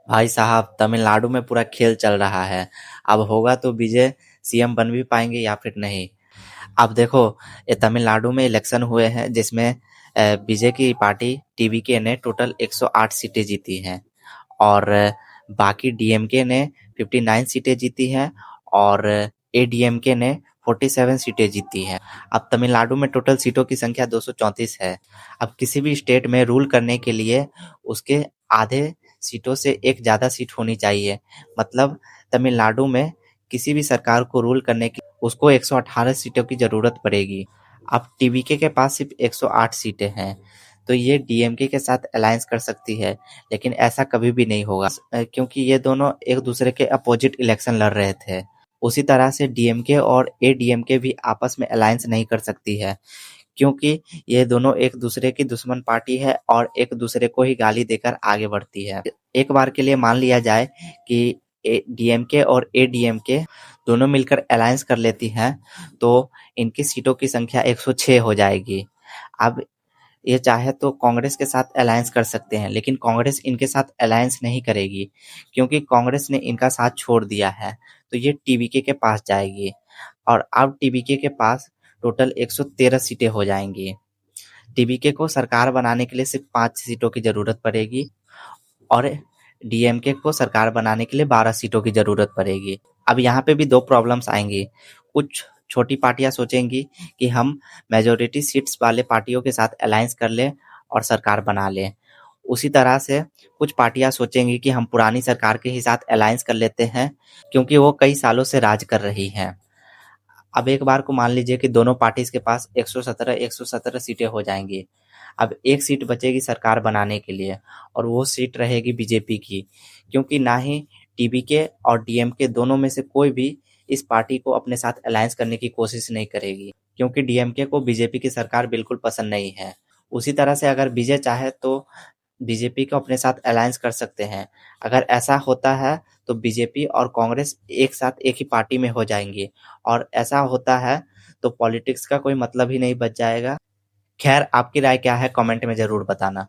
भाई साहब, तमिलनाडु में पूरा खेल चल रहा है। अब होगा तो विजय सीएम बन भी पाएंगे या फिर नहीं। अब देखो, ये तमिलनाडु में इलेक्शन हुए हैं जिसमें विजय की पार्टी टीवीके ने टोटल 108 सीटें जीती हैं और बाकी डीएमके ने 59 सीटें जीती हैं और एडीएमके ने 47 सीटें जीती हैं। अब तमिलनाडु में टोटल सीटों की संख्या 234 है। अब किसी भी स्टेट में रूल करने के लिए उसके आधे सीटों से एक ज़्यादा सीट होनी चाहिए। मतलब तमिलनाडु में किसी भी सरकार को रूल करने की उसको 118 सीटों की ज़रूरत पड़ेगी। अब टीवीके के पास सिर्फ 108 सीटें हैं, तो ये डीएमके के साथ अलायंस कर सकती है, लेकिन ऐसा कभी भी नहीं होगा क्योंकि ये दोनों एक दूसरे के अपोजिट इलेक्शन लड़ रहे थे। उसी तरह से डीएमके और एडीएमके भी आपस में अलायंस नहीं कर सकती है क्योंकि ये दोनों एक दूसरे की दुश्मन पार्टी है और एक दूसरे को ही गाली देकर आगे बढ़ती है। एक बार के लिए मान लिया जाए कि डीएमके और एडीएमके दोनों मिलकर अलायंस कर लेती हैं, तो इनकी सीटों की संख्या 106 हो जाएगी। अब ये चाहे तो कांग्रेस के साथ अलायंस कर सकते हैं, लेकिन कांग्रेस इनके साथ अलायंस नहीं करेगी क्योंकि कांग्रेस ने इनका साथ छोड़ दिया है, तो ये टीवीके के पास जाएगी और अब टीवीके के पास टोटल 113 सीटें हो जाएंगी। टीवीके को सरकार बनाने के लिए सिर्फ 5 सीटों की जरूरत पड़ेगी और डीएमके को सरकार बनाने के लिए 12 सीटों की जरूरत पड़ेगी। अब यहाँ पे भी दो प्रॉब्लम्स आएंगी। कुछ छोटी पार्टियां सोचेंगी कि हम मेजोरिटी सीट्स वाले पार्टियों के साथ अलायंस कर लें और सरकार बना लें। उसी तरह से कुछ पार्टियां सोचेंगी कि हम पुरानी सरकार के ही साथ अलायंस कर लेते हैं क्योंकि वो कई सालों से राज कर रही हैं। अब एक बार को मान लीजिए कि दोनों पार्टीज के पास 117 सीटें हो जाएंगी। अब एक सीट बचेगी सरकार बनाने के लिए और वो सीट रहेगी बीजेपी की, क्योंकि ना ही टीवीके और डीएमके दोनों में से कोई भी इस पार्टी को अपने साथ अलायंस करने की कोशिश नहीं करेगी क्योंकि डीएमके को बीजेपी की सरकार बिल्कुल पसंद नहीं है। उसी तरह से अगर विजय चाहे तो बीजेपी को अपने साथ अलायंस कर सकते हैं। अगर ऐसा होता है तो बीजेपी और कांग्रेस एक साथ एक ही पार्टी में हो जाएंगी और ऐसा होता है तो पॉलिटिक्स का कोई मतलब ही नहीं बच जाएगा। खैर, आपकी राय क्या है कमेंट में जरूर बताना।